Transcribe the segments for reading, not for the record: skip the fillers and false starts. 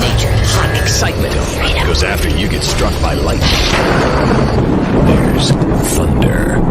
hot excitement goes after you get struck by lightning. Here's thunder.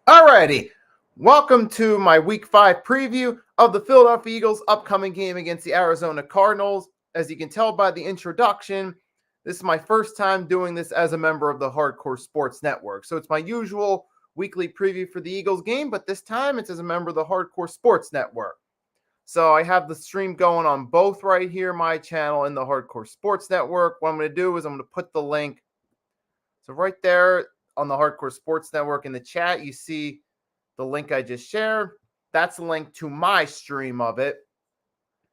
Alrighty, welcome to my Week 5 preview of the Philadelphia Eagles' upcoming game against the Arizona Cardinals. As you can tell by the introduction, this is my first time doing this as a member of the Hardcore Sports Network. So it's my usual weekly preview for the Eagles game, but this time it's as a member of the Hardcore Sports Network. So I have the stream going on both right here, my channel and the Hardcore Sports Network. What I'm going to do is I'm going to put the link. So right there on the Hardcore Sports Network in the chat, you see the link I just shared. That's the link to my stream of it.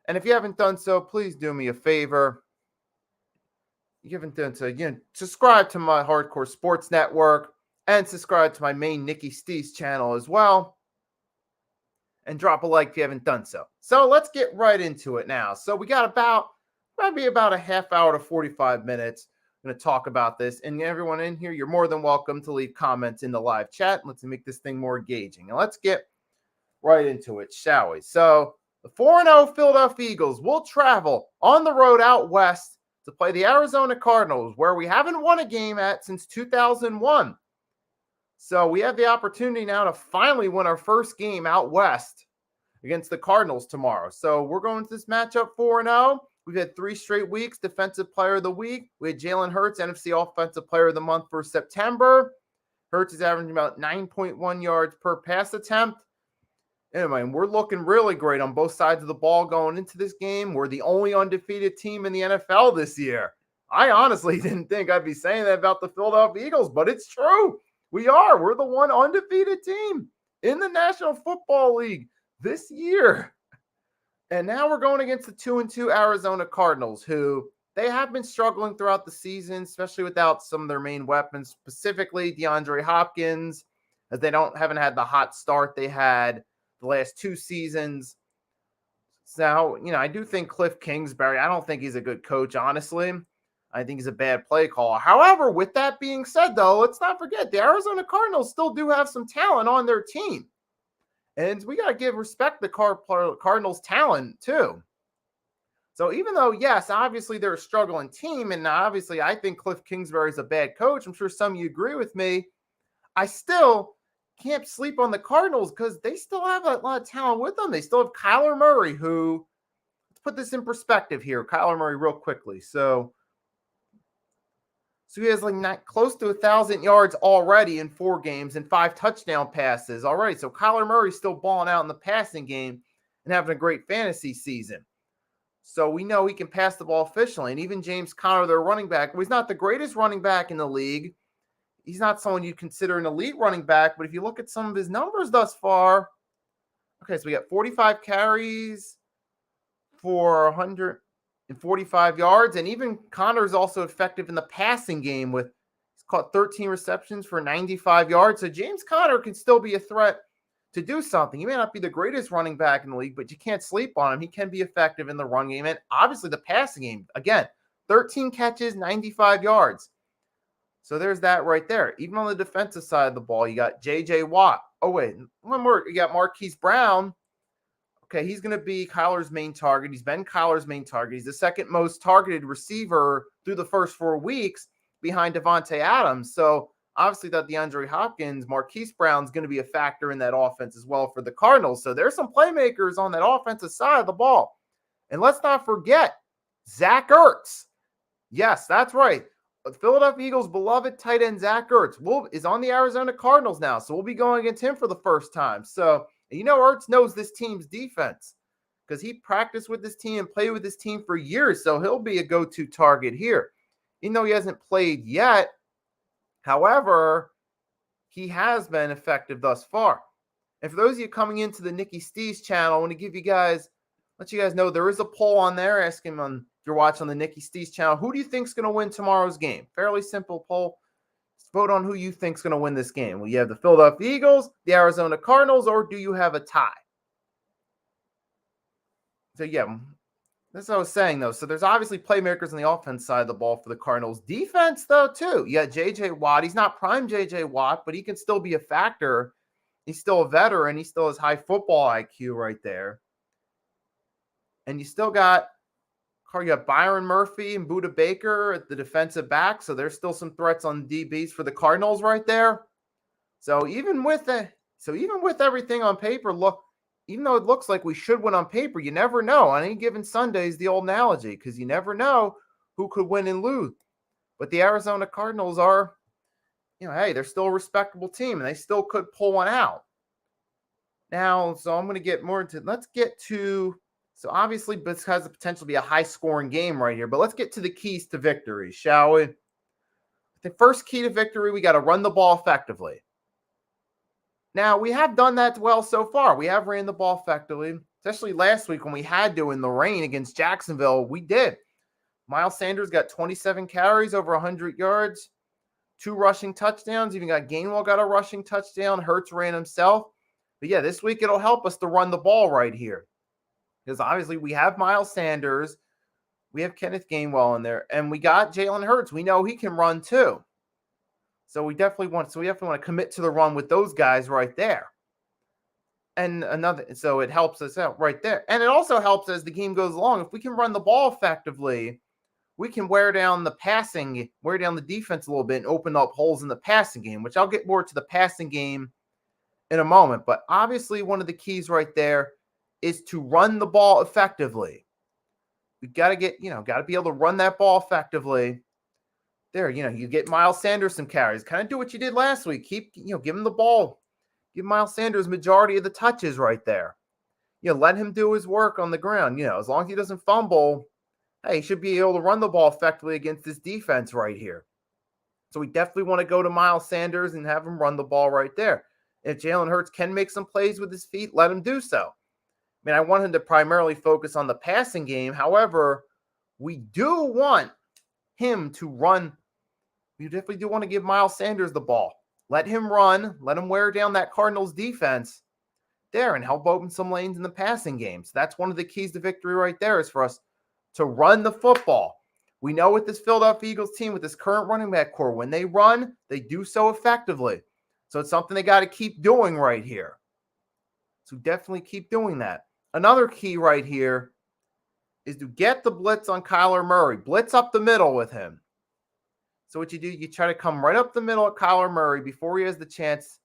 And if you haven't done so, please do me a favor. You haven't done so, subscribe to my Hardcore Sports Network and subscribe to my main Nikki Stees channel as well. And drop a like if you haven't done so. So let's get right into it now. So we got maybe about a half hour to 45 minutes. I'm going to talk about this. And everyone in here, you're more than welcome to leave comments in the live chat. Let's make this thing more engaging. And let's get right into it, shall we? So the 4-0 Philadelphia Eagles will travel on the road out west to play the Arizona Cardinals, where we haven't won a game at since 2001. So we have the opportunity now to finally win our first game out west against the Cardinals tomorrow. So we're going to this matchup 4-0. We've had 3 straight weeks, Defensive Player of the Week. We had Jalen Hurts, NFC Offensive Player of the Month for September. Hurts is averaging about 9.1 yards per pass attempt. Anyway, we're looking really great on both sides of the ball going into this game. We're the only undefeated team in the NFL this year. I honestly didn't think I'd be saying that about the Philadelphia Eagles, but it's true. We are. We're the one undefeated team in the National Football League this year. And now we're going against the 2-2 Arizona Cardinals, who they have been struggling throughout the season, especially without some of their main weapons, specifically DeAndre Hopkins, as they haven't had the hot start they had the last 2 seasons. So, I do think Cliff Kingsbury, I don't think he's a good coach, honestly. I think he's a bad play caller. However, with that being said, though, let's not forget the Arizona Cardinals still do have some talent on their team. And we got to give respect to Cardinals' talent, too. So even though, yes, obviously they're a struggling team, and obviously I think Cliff Kingsbury is a bad coach, I'm sure some of you agree with me, I still can't sleep on the Cardinals because they still have a lot of talent with them. They still have Kyler Murray, who, let's put this in perspective here, Kyler Murray real quickly. So he has close to 1,000 yards already in 4 games and 5 touchdown passes already. So Kyler Murray's still balling out in the passing game and having a great fantasy season. So we know he can pass the ball efficiently. And even James Conner, their running back, he's not the greatest running back in the league. He's not someone you'd consider an elite running back. But if you look at some of his numbers thus far, okay, so we got 45 carries for 145 yards. And even Connor's also effective in the passing game he's caught 13 receptions for 95 yards. So James Conner can still be a threat to do something. He may not be the greatest running back in the league, but you can't sleep on him. He can be effective in the run game. And obviously the passing game, again, 13 catches, 95 yards. So there's that right there. Even on the defensive side of the ball, you got J.J. Watt. Oh, wait, one more. You got Marquise Brown. Okay, he's going to be Kyler's main target. He's been Kyler's main target. He's the second most targeted receiver through the first 4 weeks behind Devontae Adams. So obviously that DeAndre Hopkins, Marquise Brown's going to be a factor in that offense as well for the Cardinals. So there's some playmakers on that offensive side of the ball. And let's not forget Zach Ertz. Yes, that's right. The Philadelphia Eagles' beloved tight end Zach Ertz is on the Arizona Cardinals now. So we'll be going against him for the first time. So, Ertz knows this team's defense because he practiced with this team and played with this team for years. So he'll be a go-to target here. Even though he hasn't played yet, however, he has been effective thus far. And for those of you coming into the Nicky Stees channel, I want to let you guys know there is a poll on there asking if you're watching on the Nicky Stees channel, who do you think is going to win tomorrow's game? Fairly simple poll. Just vote on who you think is going to win this game. Will you have the Philadelphia Eagles, the Arizona Cardinals, or do you have a tie? So, yeah, that's what I was saying, though. So there's obviously playmakers on the offense side of the ball for the Cardinals. Defense, though, too. You got J.J. Watt. He's not prime J.J. Watt, but he can still be a factor. He's still a veteran. He still has high football IQ right there. And you got Byron Murphy and Budda Baker at the defensive back. So there's still some threats on DBs for the Cardinals right there. So even with everything on paper, even though it looks like we should win on paper, you never know. On any given Sunday is the old analogy because you never know who could win and lose. But the Arizona Cardinals are, hey, they're still a respectable team and they still could pull one out. Now, so I'm going to get more into, so obviously this has the potential to be a high-scoring game right here, but let's get to the keys to victory, shall we? The first key to victory, we got to run the ball effectively. Now, we have done that well so far. We have ran the ball effectively, especially last week when we had to in the rain against Jacksonville. We did. Miles Sanders got 27 carries, over 100 yards, 2 rushing touchdowns. Even got Gainwell got a rushing touchdown. Hurts ran himself. But yeah, this week it'll help us to run the ball right here. Because obviously we have Miles Sanders, we have Kenneth Gainwell in there, and we got Jalen Hurts. We know he can run too. So we definitely want to commit to the run with those guys right there. And so it helps us out right there. And it also helps as the game goes along. If we can run the ball effectively, we can wear down the defense a little bit and open up holes in the passing game, which I'll get more to the passing game in a moment. But obviously one of the keys right there is to run the ball effectively. We got to be able to run that ball effectively. There, you get Miles Sanders some carries. Kind of do what you did last week. Give him the ball. Give Miles Sanders majority of the touches right there. Let him do his work on the ground. As long as he doesn't fumble, hey, he should be able to run the ball effectively against this defense right here. So we definitely want to go to Miles Sanders and have him run the ball right there. If Jalen Hurts can make some plays with his feet, let him do so. I want him to primarily focus on the passing game. However, we do want him to run. We definitely do want to give Miles Sanders the ball. Let him run. Let him wear down that Cardinals defense there and help open some lanes in the passing game. So that's one of the keys to victory right there is for us to run the football. We know with this Philadelphia Eagles team, with this current running back core, when they run, they do so effectively. So it's something they got to keep doing right here. So definitely keep doing that. Another key right here is to get the blitz on Kyler Murray. Blitz up the middle with him. So what you do, you try to come right up the middle at Kyler Murray before he has the chance,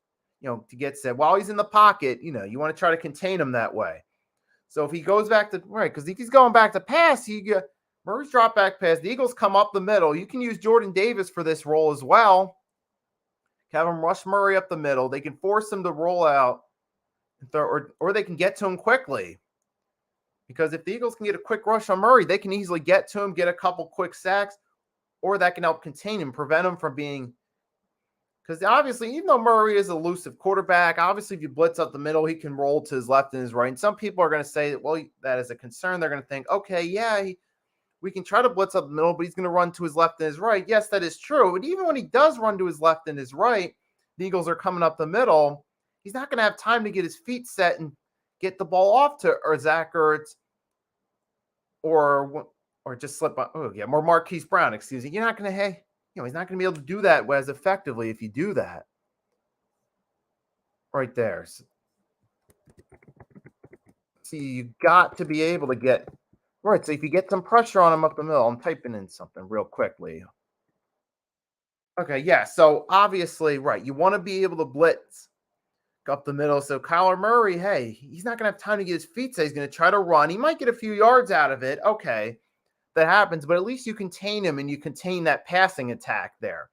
to get set. While he's in the pocket, you want to try to contain him that way. So if he goes back to, right, because if he's going back to pass, Murray's drop back pass, the Eagles come up the middle. You can use Jordan Davis for this role as well. Have him rush Murray up the middle. They can force him to roll out, or they can get to him quickly. Because if the Eagles can get a quick rush on Murray, they can easily get to him, get a couple quick sacks, or that can help contain him, prevent him from being, because obviously, even though Murray is an elusive quarterback, obviously if you blitz up the middle, he can roll to his left and his right. And some people are going to say, well, that is a concern. They're going to think, okay, yeah, we can try to blitz up the middle, but he's going to run to his left and his right. Yes, that is true. But even when he does run to his left and his right, the Eagles are coming up the middle. He's not going to have time to get his feet set and get the ball off to Zach Ertz or just slip on. Oh, yeah, more Marquise Brown, excuse me. You're not going to, he's not going to be able to do that as effectively if you do that. Right there. See, you got to be able to get, right, so if you get some pressure on him up the middle, I'm typing in something real quickly. Okay, yeah. So obviously, right, you want to be able to blitz up the middle. So Kyler Murray, hey, he's not going to have time to get his feet set. He's going to try to run. He might get a few yards out of it. Okay, that happens, but at least you contain him and you contain that passing attack there.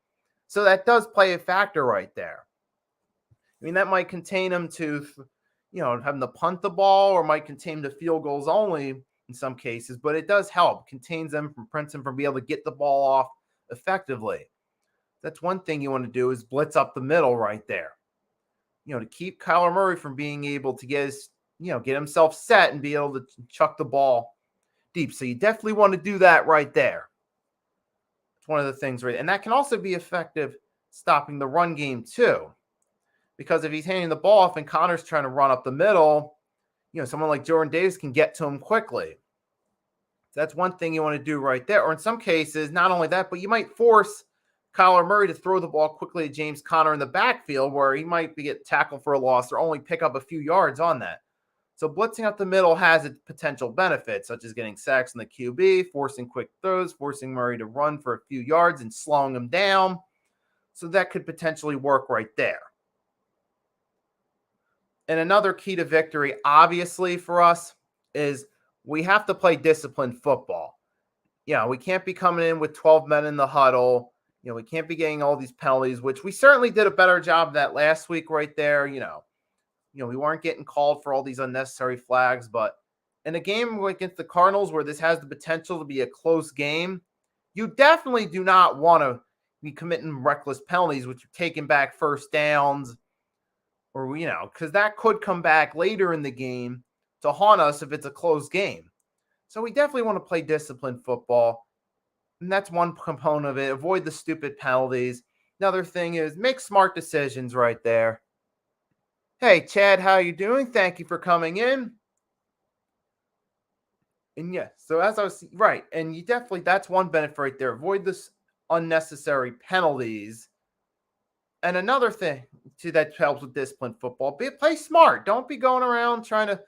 So that does play a factor right there. I mean, that might contain him to, having to punt the ball, or might contain him to field goals only in some cases, but it does help. Contains them from Princeton from being able to get the ball off effectively. That's one thing you want to do, is blitz up the middle right there. To keep Kyler Murray from being able to get himself set and be able to chuck the ball deep. So you definitely want to do that right there. It's one of the things, right? And that can also be effective stopping the run game too. Because if he's handing the ball off and Connor's trying to run up the middle, someone like Jordan Davis can get to him quickly. So that's one thing you want to do right there. Or in some cases, not only that, but you might force Kyler Murray to throw the ball quickly to James Conner in the backfield, where he might get tackled for a loss or only pick up a few yards on that. So blitzing up the middle has its potential benefits, such as getting sacks in the QB, forcing quick throws, forcing Murray to run for a few yards and slowing him down. So that could potentially work right there. And another key to victory, obviously, for us is we have to play disciplined football. We can't be coming in with 12 men in the huddle. We can't be getting all these penalties, which we certainly did a better job of that last week right there. We weren't getting called for all these unnecessary flags, but in a game against the Cardinals where this has the potential to be a close game, you definitely do not want to be committing reckless penalties, which are taking back first downs, or, because that could come back later in the game to haunt us if it's a close game. So we definitely want to play disciplined football. And that's one component of it. Avoid the stupid penalties. Another thing is make smart decisions right there. Hey, Chad, how you doing? Thank you for coming in. And yes, so as I was right, and you definitely, that's one benefit right there. Avoid this unnecessary penalties. And another thing too that helps with disciplined football, play smart. Don't be going around trying to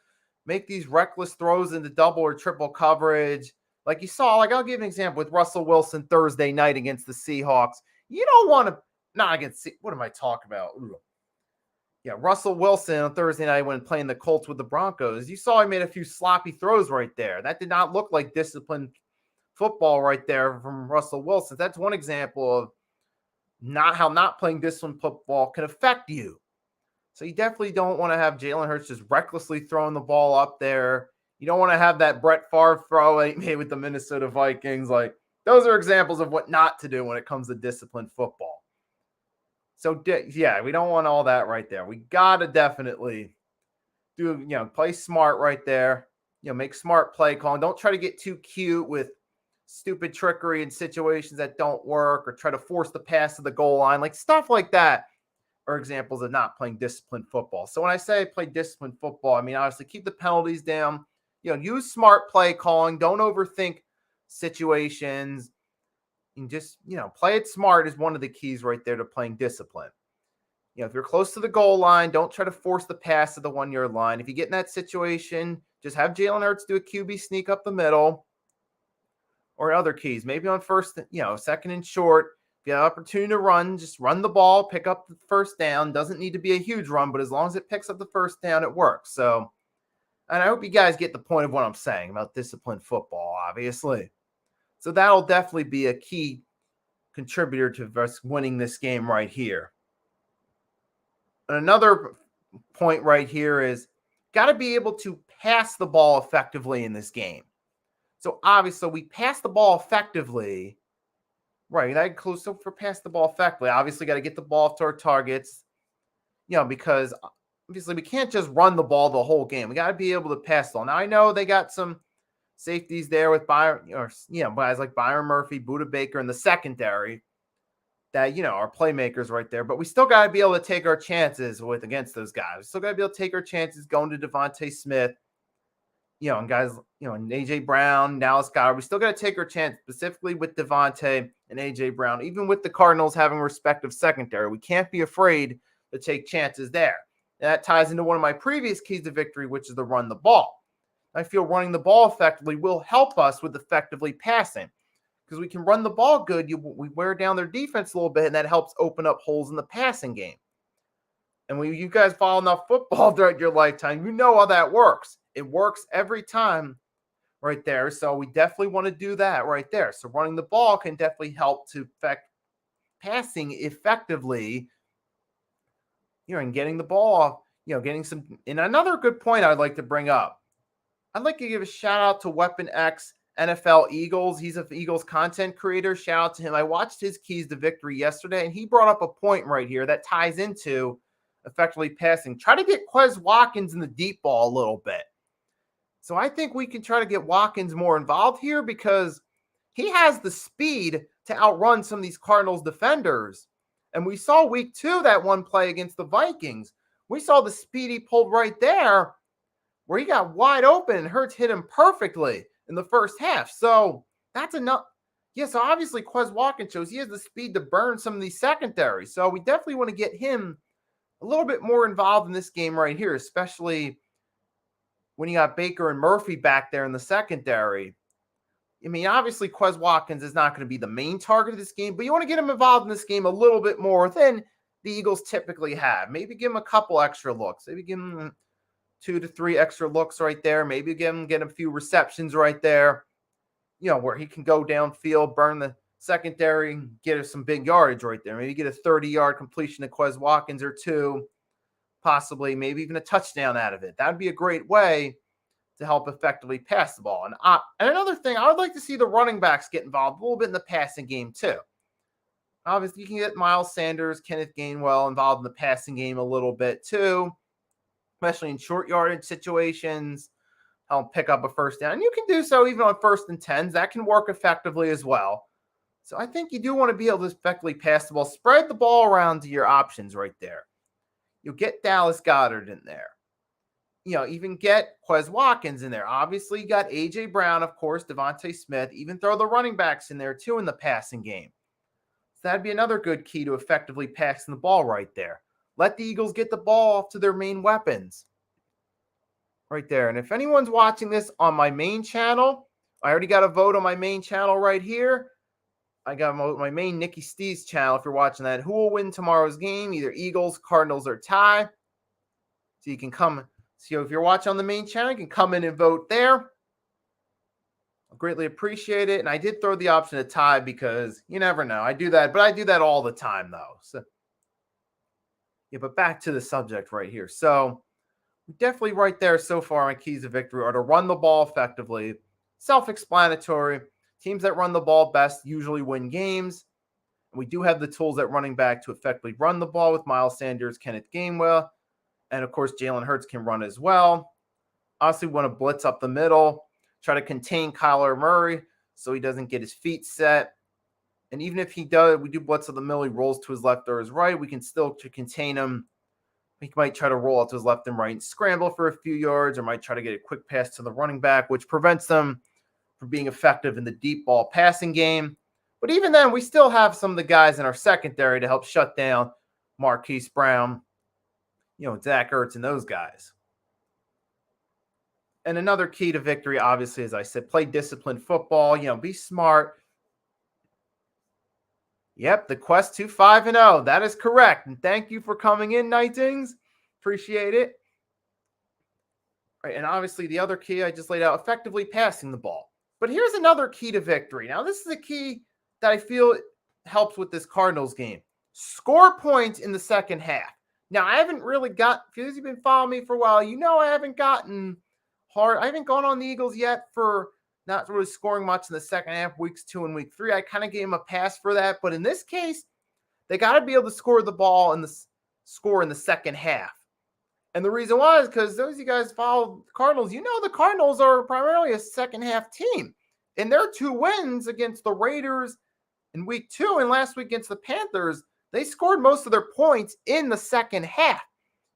make these reckless throws into double or triple coverage. Like you saw, I'll give an example with Russell Wilson Thursday night against the Seahawks. You don't want to, not against, what am I talking about? Ooh. Yeah, Russell Wilson on Thursday night when playing the Colts with the Broncos. You saw he made a few sloppy throws right there. That did not look like disciplined football right there from Russell Wilson. That's one example of not playing disciplined football can affect you. So you definitely don't want to have Jalen Hurts just recklessly throwing the ball up there. You don't want to have that Brett Favre throw he made with the Minnesota Vikings. Like, those are examples of what not to do when it comes to disciplined football. So, yeah, we don't want all that right there. We got to definitely play smart right there. Make smart play calling. Don't try to get too cute with stupid trickery in situations that don't work, or try to force the pass to the goal line. Like, stuff like that are examples of not playing disciplined football. So when I say play disciplined football, I mean, obviously keep the penalties down. Use smart play calling. Don't overthink situations. And just, play it smart is one of the keys right there to playing discipline. If you're close to the goal line, don't try to force the pass to the 1 yard line. If you get in that situation, just have Jalen Hurts do a QB sneak up the middle, or other keys. Maybe on first, second and short, if you have an opportunity to run, just run the ball, pick up the first down. Doesn't need to be a huge run, but as long as it picks up the first down, it works. So, and I hope you guys get the point of what I'm saying about disciplined football, obviously. So that'll definitely be a key contributor to us winning this game right here. And another point right here is got to be able to pass the ball effectively in this game. So obviously we pass the ball effectively, right? That includes, so for pass the ball effectively, obviously got to get the ball to our targets, because obviously we can't just run the ball the whole game. We got to be able to pass the ball. Now I know they got some safeties there with guys like Byron Murphy, Budda Baker in the secondary that, are playmakers right there, but we still got to be able to take our chances against those guys. We still got to be able to take our chances going to Devontae Smith, and guys, and AJ Brown, Dallas Goedert. We still got to take our chance, specifically with Devontae and AJ Brown, even with the Cardinals having respective secondary. We can't be afraid to take chances there. And that ties into one of my previous keys to victory, which is to run the ball. I feel running the ball effectively will help us with effectively passing. because we can run the ball good. We wear down their defense a little bit, and that helps open up holes in the passing game. And when you guys follow enough football throughout your lifetime, you know how that works. It works every time right there. So we definitely want to do that right there. So running the ball can definitely help to affect passing effectively, and getting the ball off, getting some. And another good point I'd like to bring up, I'd like to give a shout out to Weapon X NFL Eagles. He's an Eagles content creator. Shout out to him. I watched his keys to victory yesterday, and he brought up a point right here that ties into effectively passing. Try to get Quez Watkins in the deep ball a little bit. So I think we can try to get Watkins more involved here because he has the speed to outrun some of these Cardinals defenders. And we saw week 2, that one play against the Vikings. We saw the speed he pulled right there where he got wide open and Hurts hit him perfectly in the first half. So that's enough. Yeah, so obviously Quez Watkins shows he has the speed to burn some of these secondaries. So we definitely want to get him a little bit more involved in this game right here, especially when you got Baker and Murphy back there in the secondary. I mean, obviously Quez Watkins is not going to be the main target of this game, but you want to get him involved in this game a little bit more than the Eagles typically have. Maybe give him a couple extra looks. Maybe give him 2 to 3 extra looks right there. Maybe get a few receptions right there, where he can go downfield, burn the secondary, get us some big yardage right there. Maybe get a 30-yard completion to Quez Watkins or 2, possibly, maybe even a touchdown out of it. That would be a great way to help effectively pass the ball. And another thing, I would like to see the running backs get involved a little bit in the passing game too. Obviously, you can get Miles Sanders, Kenneth Gainwell involved in the passing game a little bit too, especially in short yardage situations. Help pick up a first down. And you can do so even on 1st and 10s. That can work effectively as well. So I think you do want to be able to effectively pass the ball. Spread the ball around to your options right there. You'll get Dallas Goedert in there. Even get Quez Watkins in there. Obviously, you got A.J. Brown, of course, Devontae Smith. Even throw the running backs in there, too, in the passing game. So that'd be another good key to effectively passing the ball right there. Let the Eagles get the ball off to their main weapons right there. And if anyone's watching this on my main channel, I already got a vote on my main channel right here. I got my main Nikki Steve's channel if you're watching that. Who will win tomorrow's game? Either Eagles, Cardinals, or tie. So you can come. So if you're watching on the main channel, you can come in and vote there. I greatly appreciate it. And I did throw the option to tie because you never know. I do that, but I do that all the time though. So yeah, but back to the subject right here. So definitely right there so far, my keys to victory are to run the ball effectively. Self-explanatory. Teams that run the ball best usually win games. And we do have the tools at running back to effectively run the ball with Miles Sanders, Kenneth Gainwell. And, of course, Jalen Hurts can run as well. Obviously, we want to blitz up the middle, try to contain Kyler Murray so he doesn't get his feet set. And even if he does, we do blitz up the middle, he rolls to his left or his right, we can still contain him. He might try to roll out to his left and right and scramble for a few yards, or might try to get a quick pass to the running back, which prevents them from being effective in the deep ball passing game. But even then, we still have some of the guys in our secondary to help shut down Marquise Brown, Zach Ertz and those guys. And another key to victory, obviously, as I said, play disciplined football, be smart. Yep, the Quest to 5-0. That is correct. And thank you for coming in, Nightings. Appreciate it. All right, and obviously the other key I just laid out, effectively passing the ball. But here's another key to victory. Now, this is a key that I feel helps with this Cardinals game. Score points in the second half. Now, I haven't really if you've been following me for a while, I haven't gotten hard. I haven't gone on the Eagles yet for not really scoring much in the second half, weeks 2 and week 3. I kind of gave them a pass for that. But in this case, they got to be able to score the ball and score in the second half. And the reason why is because those of you guys follow the Cardinals, the Cardinals are primarily a second half team. In their 2 wins against the Raiders in week 2 and last week against the Panthers, they scored most of their points in the second half,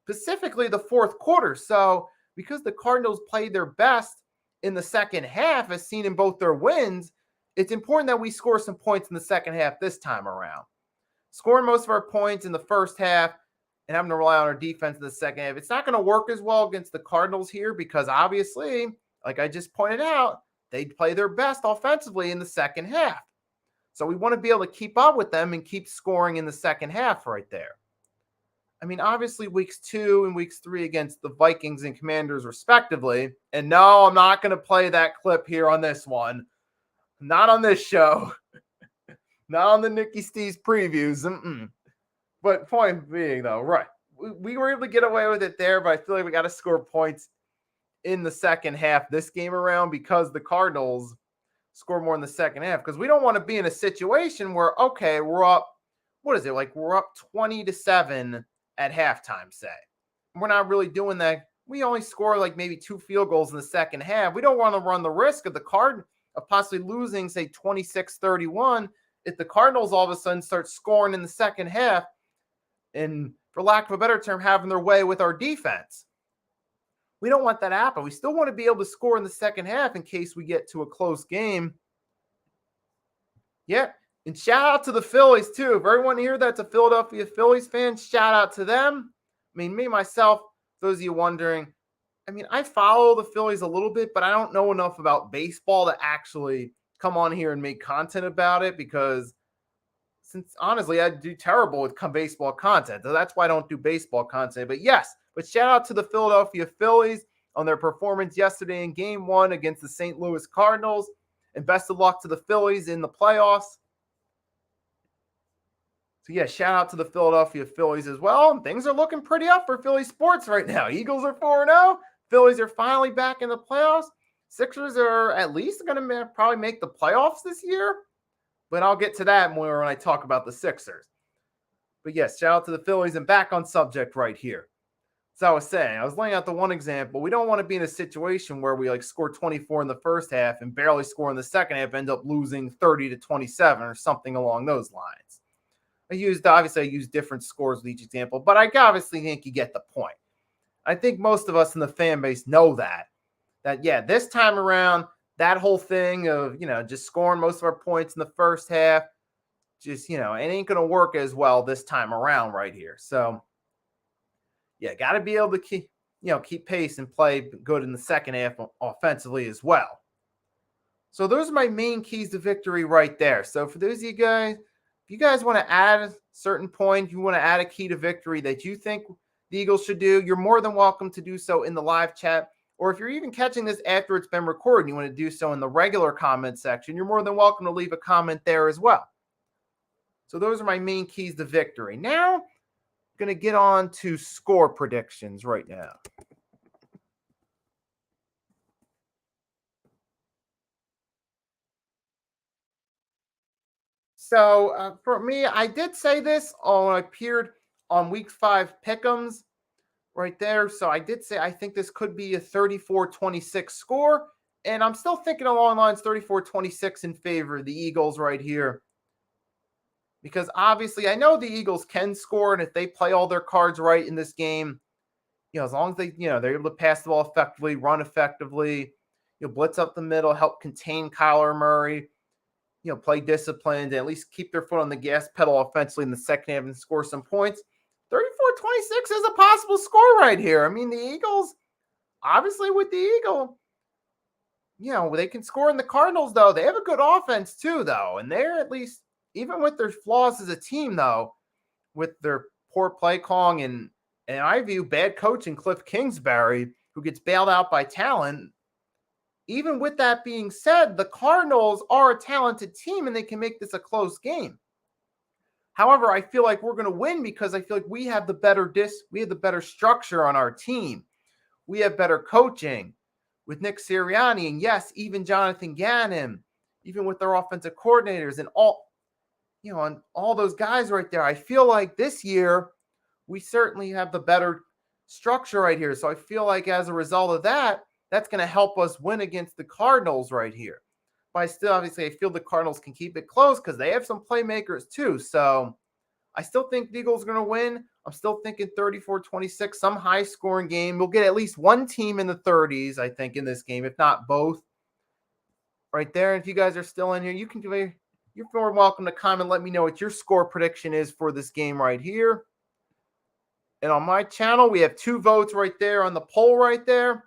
specifically the fourth quarter. So because the Cardinals played their best in the second half, as seen in both their wins, it's important that we score some points in the second half this time around. Scoring most of our points in the first half and having to rely on our defense in the second half, it's not going to work as well against the Cardinals here because obviously, like I just pointed out, they play their best offensively in the second half. So we want to be able to keep up with them and keep scoring in the second half right there. I mean, obviously weeks 2 and weeks 3 against the Vikings and Commanders respectively. And no, I'm not going to play that clip here on this one. Not on this show. Not on the Nicky Steve's previews. But point being though, right. We were able to get away with it there, but I feel like we got to score points in the second half this game around because the Cardinals score more in the second half. Because we don't want to be in a situation where, okay, we're up, what is it? Like we're up 20-7 at halftime, say. We're not really doing that. We only score like maybe 2 field goals in the second half. We don't want to run the risk of of possibly losing, say, 26-31 if the Cardinals all of a sudden start scoring in the second half and, for lack of a better term, having their way with our defense. We don't want that to happen. We still want to be able to score in the second half in case we get to a close game. Yeah. And shout out to the Phillies, too. If everyone here that's a Philadelphia Phillies fan, shout out to them. I mean, me, myself, those of you wondering, I mean, I follow the Phillies a little bit, but I don't know enough about baseball to actually come on here and make content about it because, since honestly, I do terrible with baseball content. So that's why I don't do baseball content. But yes, shout out to the Philadelphia Phillies on their performance yesterday in Game 1 against the St. Louis Cardinals. And best of luck to the Phillies in the playoffs. So, yeah, shout out to the Philadelphia Phillies as well. And things are looking pretty up for Philly sports right now. Eagles are 4-0. Phillies are finally back in the playoffs. Sixers are at least going to probably make the playoffs this year. But I'll get to that more when I talk about the Sixers. But, yes, shout out to the Phillies. And back on subject right here. So I was saying, I was laying out the one example. We don't want to be in a situation where we score 24 in the first half and barely score in the second half, end up losing 30-27 or something along those lines. I used different scores with each example, but I obviously think you get the point. I think most of us in the fan base know that yeah, this time around, that whole thing of, just scoring most of our points in the first half, just, it ain't going to work as well this time around right here. So, yeah, got to be able to keep pace and play good in the second half offensively as well. So those are my main keys to victory right there. So for those of you guys, if you guys want to add a certain point, you want to add a key to victory that you think the Eagles should do, you're more than welcome to do so in the live chat. Or if you're even catching this after it's been recorded and you want to do so in the regular comment section, you're more than welcome to leave a comment there as well. So those are my main keys to victory. Now, going to get on to score predictions right now. So for me, I did say this when I appeared on week 5 pick'ems right there. So I did say I think this could be a 34-26 score. And I'm still thinking along the lines 34-26 in favor of the Eagles right here. Because obviously I know the Eagles can score, and if they play all their cards right in this game, as long as they, they're able to pass the ball effectively, run effectively, blitz up the middle, help contain Kyler Murray, play disciplined, and at least keep their foot on the gas pedal offensively in the second half and score some points. 34-26 is a possible score right here. I mean, the Eagles, obviously with the Eagle, they can score in the Cardinals, though. They have a good offense too, though, and they're at least, even with their flaws as a team, though, with their poor play calling and I view bad coaching Cliff Kingsbury, who gets bailed out by talent. Even with that being said, the Cardinals are a talented team and they can make this a close game. However, I feel like we're going to win because I feel like we have the better structure on our team. We have better coaching with Nick Sirianni, and yes, even Jonathan Gannon, even with their offensive coordinators and and all those guys right there. I feel like this year we certainly have the better structure right here. So I feel like as a result of that, that's going to help us win against the Cardinals right here. But I feel the Cardinals can keep it close because they have some playmakers too. So I still think the Eagles are going to win. I'm still thinking 34-26, some high-scoring game. We'll get at least one team in the 30s, I think, in this game, if not both. Right there. And if you guys are still in here, you're more welcome to comment. Let me know what your score prediction is for this game right here. And on my channel, we have 2 votes right there on the poll right there.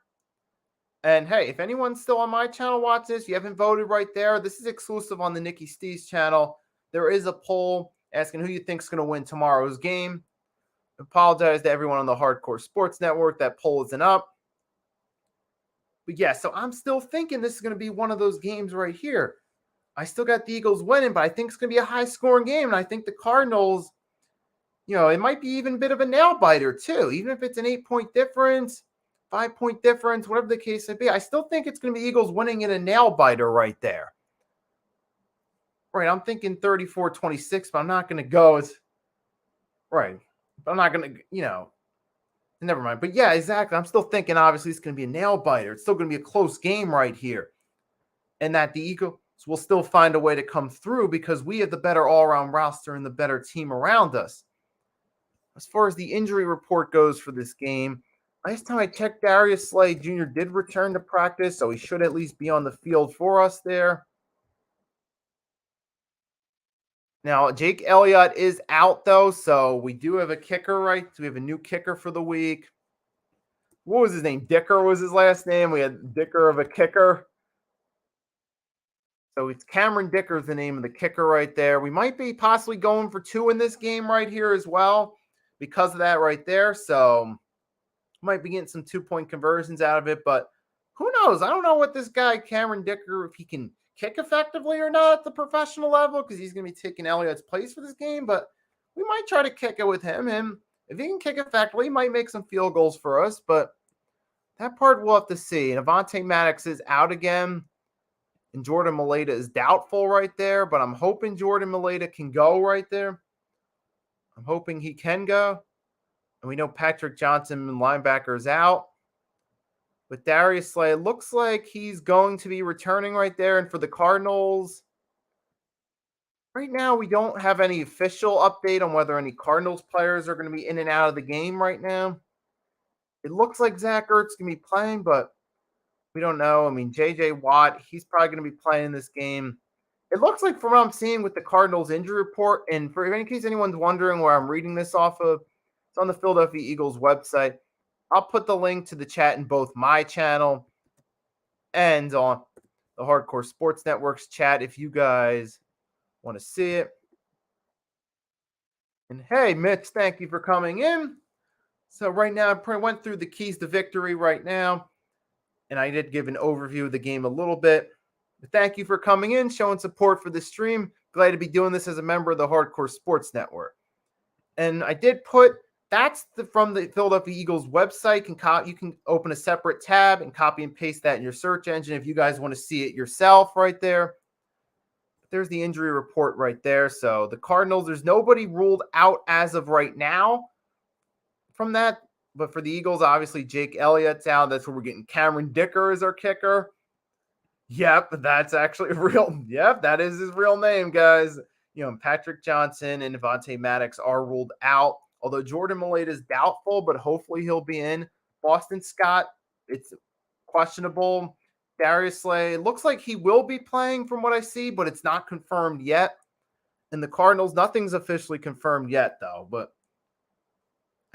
And hey, if anyone's still on my channel watching this, you haven't voted right there. This is exclusive on the Nikki Stees channel. There is a poll asking who you think's going to win tomorrow's game. I apologize to everyone on the Hardcore Sports Network. That poll isn't up. But yeah, so I'm still thinking this is going to be one of those games right here. I still got the Eagles winning, but I think it's going to be a high-scoring game. And I think the Cardinals, it might be even a bit of a nail-biter too. Even if it's an 8-point difference, 5-point difference, whatever the case may be, I still think it's going to be Eagles winning in a nail-biter right there. Right, I'm thinking 34-26, but I'm not going to go as... Right, but I'm not going to, never mind. But yeah, exactly. I'm still thinking, obviously, it's going to be a nail-biter. It's still going to be a close game right here. And that the Eagles will still find a way to come through because we have the better all-around roster and the better team around us. As far as the injury report goes for this game, last time I checked, Darius Slay Jr. did return to practice, so he should at least be on the field for us there. Now, Jake Elliott is out, though, so we do have a kicker, right? So we have a new kicker for the week. What was his name? Dicker was his last name. We had Dicker of a kicker. So it's Cameron Dicker is the name of the kicker right there. We might be possibly going for 2 in this game right here as well because of that right there. So might be getting some 2-point conversions out of it, but who knows? I don't know what this guy, Cameron Dicker, if he can kick effectively or not at the professional level because he's going to be taking Elliott's place for this game, but we might try to kick it with him. And if he can kick effectively, he might make some field goals for us, but that part we'll have to see. And Avonte Maddox is out again. And Jordan Mailata is doubtful right there, but I'm hoping Jordan Mailata can go right there. I'm hoping he can go. And we know Patrick Johnson, linebacker, is out. But Darius Slay, looks like he's going to be returning right there. And for the Cardinals, right now we don't have any official update on whether any Cardinals players are going to be in and out of the game right now. It looks like Zach Ertz is going to be playing, but we don't know. I mean, J.J. Watt, he's probably going to be playing this game. It looks like from what I'm seeing with the Cardinals injury report, and for in case anyone's wondering where I'm reading this off of, it's on the Philadelphia Eagles website. I'll put the link to the chat in both my channel and on the Hardcore Sports Network's chat if you guys want to see it. And hey, Mitch, thank you for coming in. So right now, I went through the keys to victory right now. And I did give an overview of the game a little bit. But thank you for coming in, showing support for the stream. Glad to be doing this as a member of the Hardcore Sports Network. And I did put, that's from the Philadelphia Eagles website. You can open a separate tab and copy and paste that in your search engine if you guys want to see it yourself right there. There's the injury report right there. So the Cardinals, there's nobody ruled out as of right now from that. But for the Eagles, obviously, Jake Elliott's out. That's where we're getting Cameron Dicker as our kicker. Yep, that's actually real. Yep, that is his real name, guys. Patrick Johnson and Avonte Maddox are ruled out. Although Jordan Mailata is doubtful, but hopefully he'll be in. Boston Scott, it's questionable. Darius Slay, looks like he will be playing from what I see, but it's not confirmed yet. And the Cardinals, nothing's officially confirmed yet, though. But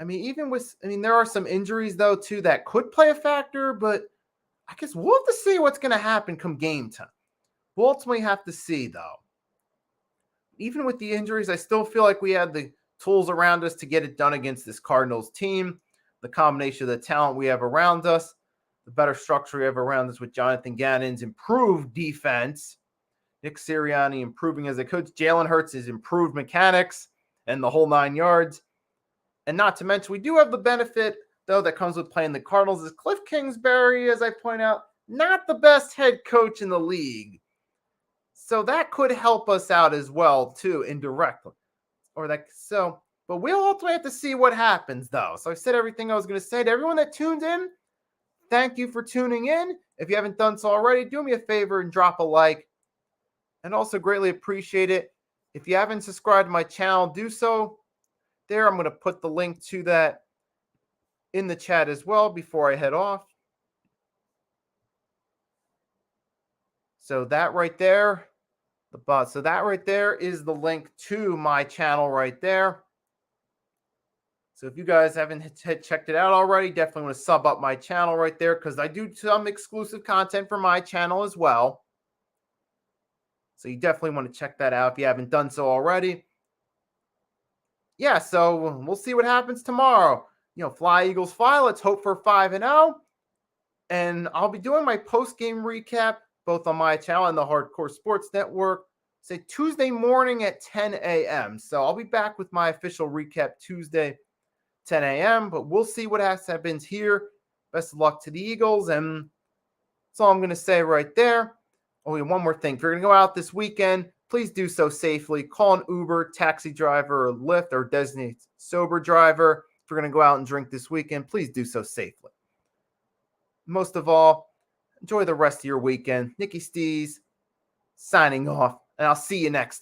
there are some injuries, though, too, that could play a factor, but I guess we'll have to see what's going to happen come game time. We'll ultimately have to see, though. Even with the injuries, I still feel like we have the tools around us to get it done against this Cardinals team. The combination of the talent we have around us, the better structure we have around us with Jonathan Gannon's improved defense, Nick Sirianni improving as a coach, Jalen Hurts' improved mechanics, and the whole 9 yards. And not to mention, we do have the benefit, though, that comes with playing the Cardinals is Cliff Kingsbury, as I point out, not the best head coach in the league. So that could help us out as well, too, indirectly. But we'll ultimately have to see what happens, though. So I said everything I was going to say to everyone that tuned in. Thank you for tuning in. If you haven't done so already, do me a favor and drop a like. And also greatly appreciate it. If you haven't subscribed to my channel, do so. There, I'm going to put the link to that in the chat as well before I head off. So that right there, that right there is the link to my channel right there. So if you guys haven't checked it out already, definitely want to sub up my channel right there because I do some exclusive content for my channel as well. So you definitely want to check that out if you haven't done so already. Yeah, so we'll see what happens tomorrow. Fly Eagles fly. Let's hope for 5-0. And I'll be doing my post-game recap both on my channel and the Hardcore Sports Network, say Tuesday morning at 10 a.m. So I'll be back with my official recap Tuesday, 10 a.m. But we'll see what happens here. Best of luck to the Eagles. And that's all I'm going to say right there. Oh, yeah, one more thing. If you're going to go out this weekend, please do so safely. Call an Uber, taxi driver, or Lyft, or designated sober driver. If you're going to go out and drink this weekend, please do so safely. Most of all, enjoy the rest of your weekend. Nicky Stees signing off, and I'll see you next time.